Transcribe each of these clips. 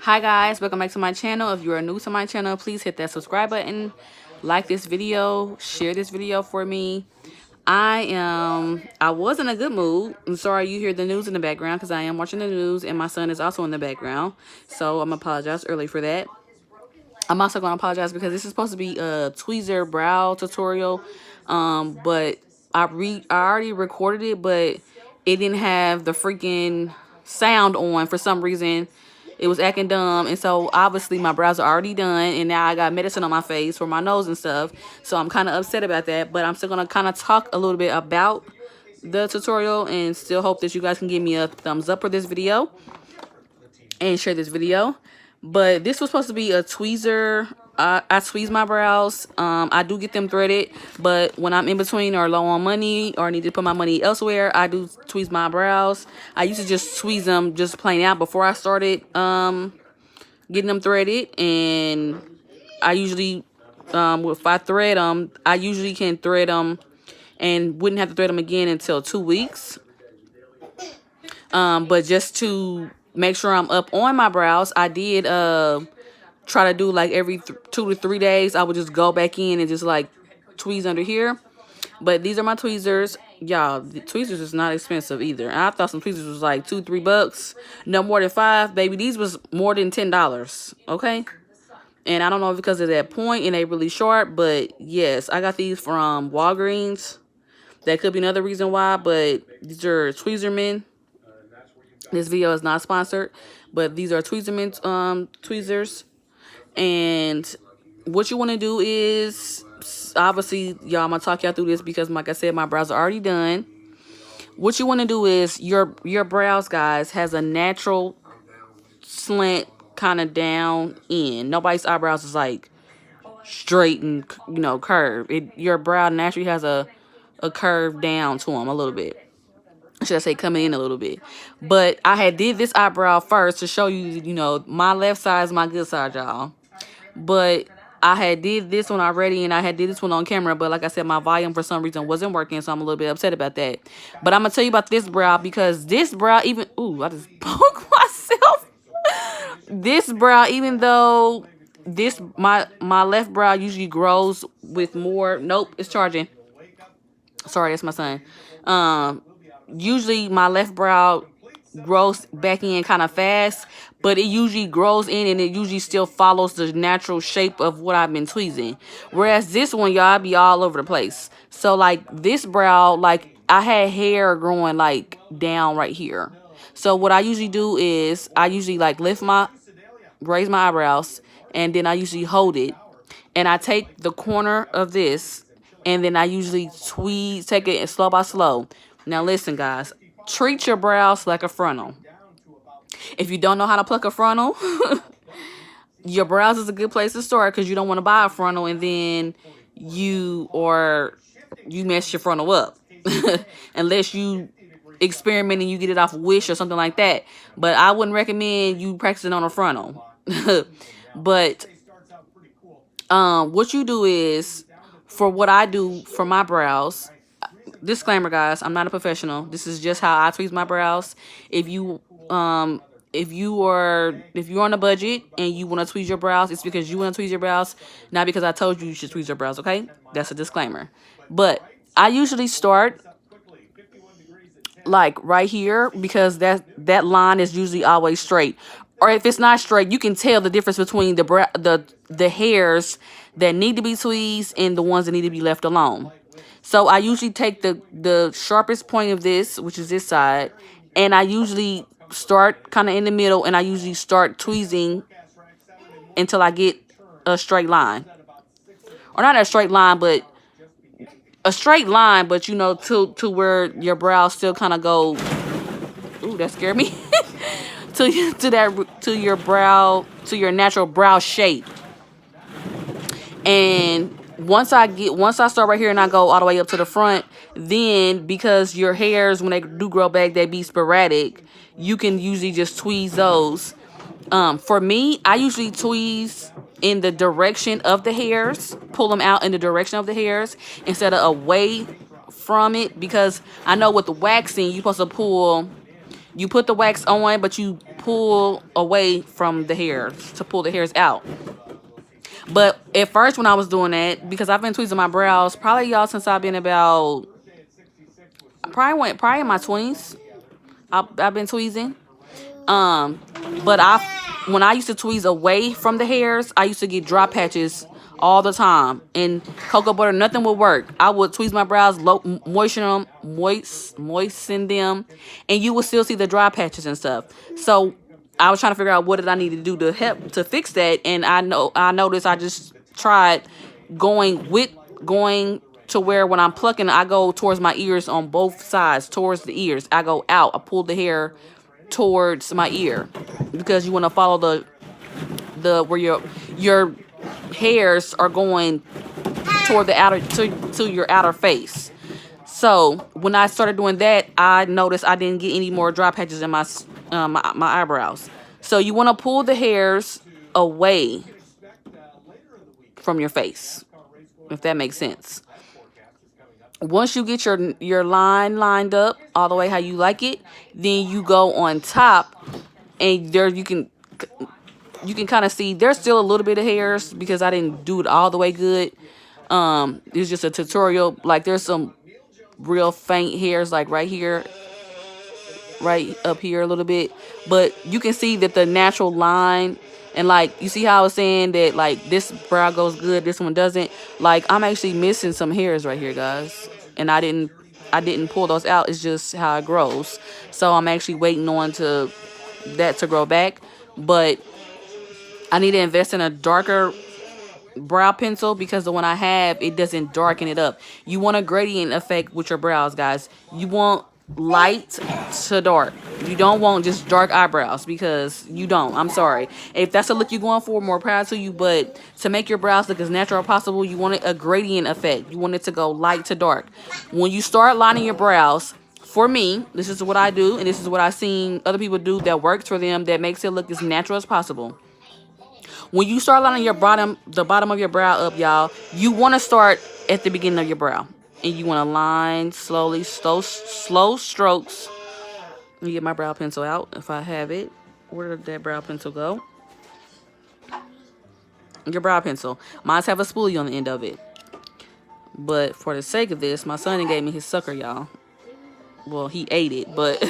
Hi guys, welcome back to my channel. If you are new to my channel, please hit that subscribe button, like this video, share this video for me. I was in a good mood. I'm sorry you hear the news in the background because I am watching the news and my son is also in the background. So I'm gonna apologize early for that. I'm also gonna apologize because this is supposed to be a Tweezer brow tutorial. But I already recorded it, but it didn't have the freaking sound on for some reason. It was acting dumb, and so obviously my brows are already done, and now I got medicine on my face for my nose and stuff. So I'm kind of upset about that, but I'm still gonna kind of talk a little bit about the tutorial and still hope that you guys can give me a thumbs up for this video and share this video. But this was supposed to be a tweezer. I tweeze my brows. I do get them threaded, but when I'm in between or low on money or need to put my money elsewhere, I do tweeze my brows. I used to just tweeze them just plain out before I started getting them threaded, and I usually if I thread them, I usually can thread them and wouldn't have to thread them again until 2 weeks. But just to make sure I'm up on my brows, I did try to do like every 2 to 3 days. I would just go back in and just like tweeze under here. But these are my tweezers. Y'all, the tweezers is not expensive either. And I thought some tweezers was like $2-3. No more than $5, baby. These was more than $10. Okay. And I don't know if because of that point and they really sharp, but yes, I got these from Walgreens. That could be another reason why, but these are Tweezermen. This video is not sponsored, but these are Tweezermen tweezers. And what you want to do is, obviously, y'all, I'm going to talk y'all through this because, like I said, my brows are already done. What you want to do is, your brows, guys, has a natural slant kind of down in. Nobody's eyebrows is like straight and, you know, curved. Your brow naturally has a curve down to them a little bit. Should I say coming in a little bit. But I had did this eyebrow first to show you, you know, my left side is my good side, y'all. But I had did this one already, and I had did this one on camera, but like I said, my volume for some reason wasn't working, so I'm a little bit upset about that. But I'm gonna tell you about this brow because this brow even I just poked myself. This brow, even though this my left brow usually grows with more. Nope, it's charging. Sorry, that's my son. Usually my left brow grows back in kind of fast, but it usually grows in and it usually still follows the natural shape of what I've been tweezing. Whereas this one, y'all, be all over the place. So like this brow, like I had hair growing like down right here. So what I usually do is I usually like raise my eyebrows, and then I usually hold it, and I take the corner of this, and then I usually take it slow by slow. Now listen, guys, treat your brows like a frontal. If you don't know how to pluck a frontal, your brows is a good place to start because you don't want to buy a frontal and then you mess your frontal up. Unless you experiment and you get it off Wish or something like that. But I wouldn't recommend you practicing on a frontal. But what you do is, for what I do for my brows, disclaimer, guys, I'm not a professional. This is just how I tweeze my brows. If you're on a budget and you want to tweeze your brows, it's because you want to tweeze your brows, not because I told you should tweeze your brows, okay? That's a disclaimer. But I usually start like right here because that line is usually always straight. Or if it's not straight, you can tell the difference between the hairs that need to be tweezed and the ones that need to be left alone. So I usually take the sharpest point of this, which is this side, and I usually start kind of in the middle, and I usually start tweezing until I get a straight line. Or not a straight line, but a straight line, but you know, to where your brows still kind of go. Ooh, that scared me. to your natural brow shape. And once I start right here and I go all the way up to the front, then because your hairs, when they do grow back, they be sporadic, you can usually just tweeze those. For me, I usually tweeze in the direction of the hairs, pull them out in the direction of the hairs instead of away from it, because I know with the waxing, you're supposed to pull You put the wax on, but you pull away from the hairs to pull the hairs out. But at first when I was doing that, because I've been tweezing my brows, probably y'all since I've been about, probably in my 20s, I've been tweezing. But when I used to tweeze away from the hairs, I used to get dry patches all the time. And cocoa butter, nothing would work. I would tweeze my brows, moisten them, and you would still see the dry patches and stuff. So I was trying to figure out what did I need to do to help to fix that. And I noticed I just tried going to where when I'm plucking, I go towards my ears on both sides, towards the ears. I go out. I pull the hair towards my ear because you want to follow the where your hairs are going toward the outer to your outer face. So when I started doing that, I noticed I didn't get any more dry patches in my eyebrows. So you want to pull the hairs away from your face, if that makes sense. Once you get your line lined up all the way how you like it, then you go on top, and there you can kind of see there's still a little bit of hairs because I didn't do it all the way good. It's just a tutorial. Like there's some real faint hairs like right here, right up here a little bit, but you can see that the natural line. And like you see how I was saying that like this brow goes good, this one doesn't. Like I'm actually missing some hairs right here, guys, and I didn't pull those out. It's just how it grows. So I'm actually waiting on that to grow back. But I need to invest in a darker brow pencil because the one I have, it doesn't darken it up. You want a gradient effect with your brows, guys. You want light to dark. You don't want just dark eyebrows because you don't. I'm sorry. If that's the look you're going for, more proud to you. But to make your brows look as natural as possible, you want a gradient effect. You want it to go light to dark. When you start lining your brows, for me, this is what I do, and this is what I've seen other people do that works for them, that makes it look as natural as possible. When you start lining the bottom of your brow up, y'all, you want to start at the beginning of your brow. And you want to line slowly, slow strokes. Let me get my brow pencil out if I have it. Where did that brow pencil go? Your brow pencil. Mine have a spoolie on the end of it. But for the sake of this, my son gave me his sucker, y'all. Well, he ate it, but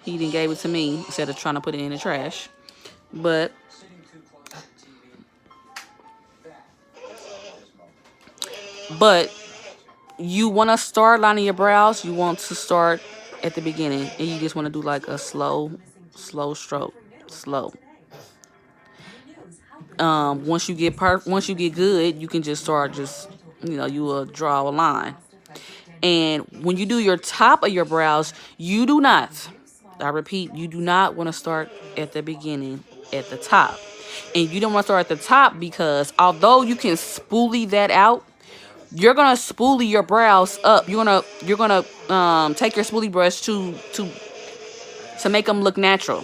he didn't gave it to me instead of trying to put it in the trash. But you want to start lining your brows. You want to start at the beginning, and you just want to do like a slow stroke, slow. Once you get good, you can just start you will draw a line. And when you do your top of your brows, you do not, I repeat, you do not want to start at the beginning, at the top. And you don't want to start at the top because although you can spoolie that out, you're gonna spoolie your brows up. You're gonna take your spoolie brush to make them look natural,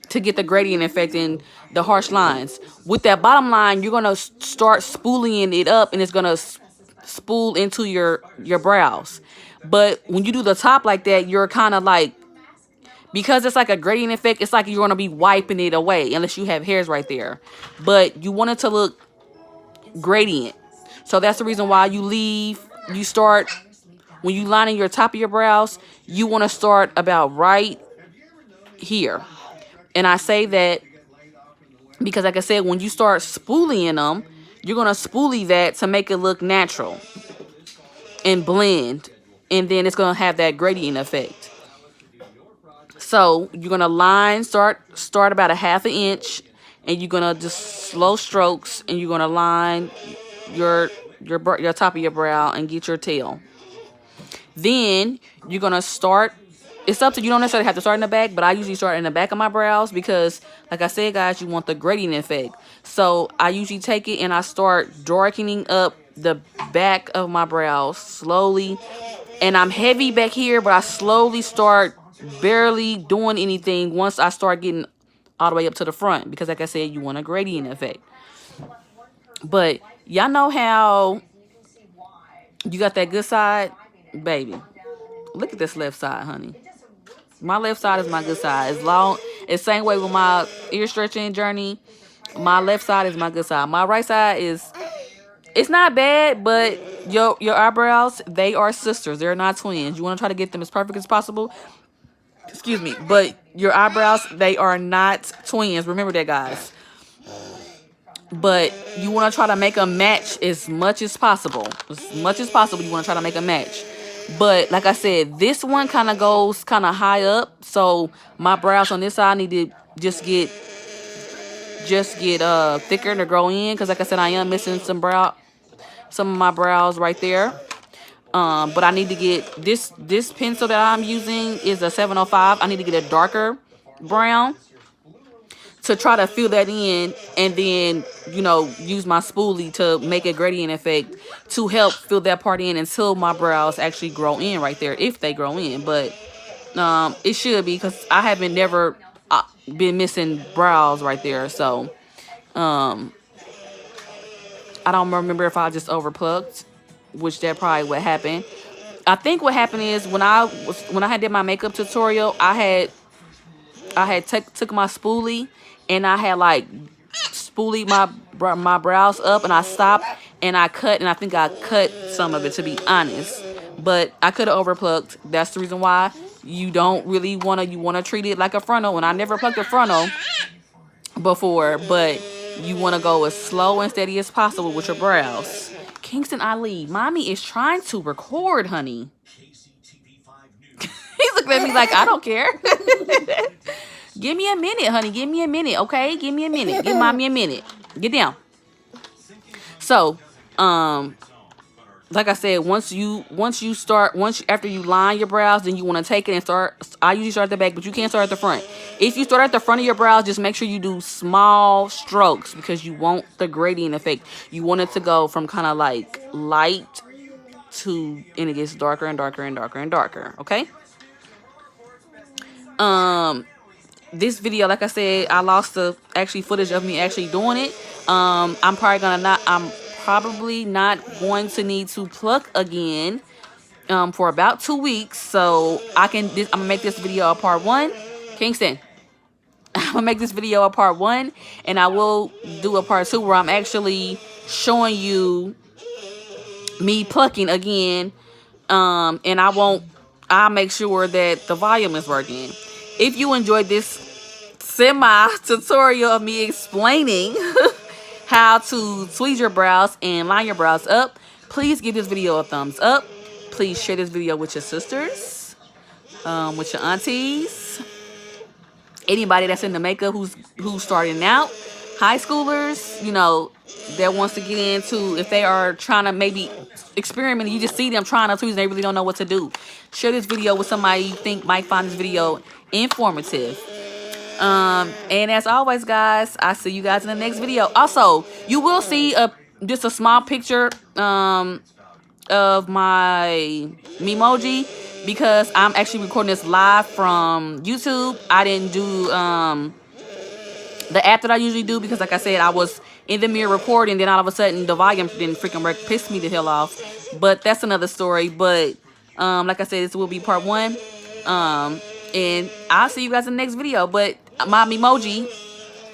to get the gradient effect in the harsh lines. With that bottom line, you're gonna start spooling it up, and it's gonna spool into your brows. But when you do the top like that, you're kind of like, because it's like a gradient effect, it's like you're gonna be wiping it away unless you have hairs right there. But you want it to look gradient. So that's the reason why you start, when you lining your top of your brows, you want to start about right here. And I say that because, like I said, when you start spooling them, you're going to spoolie that to make it look natural and blend. And then it's going to have that gradient effect. So you're going to start about a ½ inch, and you're going to just slow strokes, and you're going to line your top of your brow and get your tail. Then you're gonna start. It's up to you. You don't necessarily have to start in the back, but I usually start in the back of my brows because, like I said, guys, you want the gradient effect. So I usually take it and I start darkening up the back of my brows slowly. And I'm heavy back here, but I slowly start barely doing anything once I start getting all the way up to the front because, like I said, you want a gradient effect. But y'all know how you got that good side? Baby, look at this left side, honey. My left side is my good side. It's same way with my ear stretching journey. My left side is my good side. My right side it's not bad, but your eyebrows, they are sisters. They're not twins. You want to try to get them as perfect as possible. Excuse me, but your eyebrows, they are not twins. Remember that, guys. But you want to try to make a match as much as possible. As much as possible, you want to try to make a match. But like I said, this one kind of goes kind of high up. So my brows on this side need to just get thicker to grow in. Because like I said, I am missing some of my brows right there. But I need to get this pencil that I'm using is a 705. I need to get a darker brown to try to fill that in, and then, you know, use my spoolie to make a gradient effect to help fill that part in until my brows actually grow in right there, if they grow in. But it should be, because I haven't never been missing brows right there. So I don't remember if I just overplucked, which that probably what happened. I think what happened is when I did my makeup tutorial, I had took my spoolie and I had like spoolied my brows up, and I stopped and I cut, and I think I cut some of it, to be honest. But I could have overplucked. That's the reason why you don't really want to treat it like a frontal. And I never plucked a frontal before, but you want to go as slow and steady as possible with your brows. Kingston Ali, mommy is trying to record, honey. He's looking at me like, I don't care. Give me a minute, honey. Give me a minute, okay? Give me a minute. Give mommy a minute. Get down. So, like I said, after you line your brows, then you want to take it and start. I usually start at the back, but you can't start at the front. If you start at the front of your brows, just make sure you do small strokes, because you want the gradient effect. You want it to go from kind of like light to, and it gets darker and darker and darker and darker. Okay. This video, like I said, I lost the footage of me actually doing it. I'm probably not going to need to pluck again for about 2 weeks. So I'm gonna make this video a part 1. Kingston, I'm gonna make this video a part 1, and I will do a part 2 where I'm actually showing you me plucking again. And I'll make sure that the volume is working. If you enjoyed this semi-tutorial of me explaining how to tweeze your brows and line your brows up, please give this video a thumbs up. Please share this video with your sisters, with your aunties, anybody that's into makeup who's starting out, high schoolers, you know, that wants to get into, if they are trying to maybe experiment, you just see them trying to tweeze and they really don't know what to do. Share this video with somebody you think might find this video informative. And as always, guys, I'll see you guys in the next video. Also, you will see just a small picture of my Memoji, because I'm actually recording this live from YouTube. I didn't do the app that I usually do, because like I said, I was in the mirror recording, then all of a sudden the volume didn't freaking piss me the hell off. But that's another story. But like I said, this will be part 1. And I'll see you guys in the next video. But my Memoji,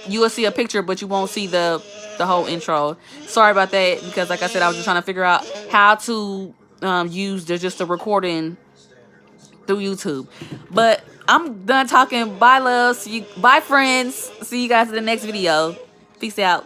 you will see a picture, but you won't see the whole intro. Sorry about that, because like I said, I was just trying to figure out how to use just the recording through YouTube. But I'm done talking. Bye, loves. Bye, friends. See you guys in the next video. Peace out.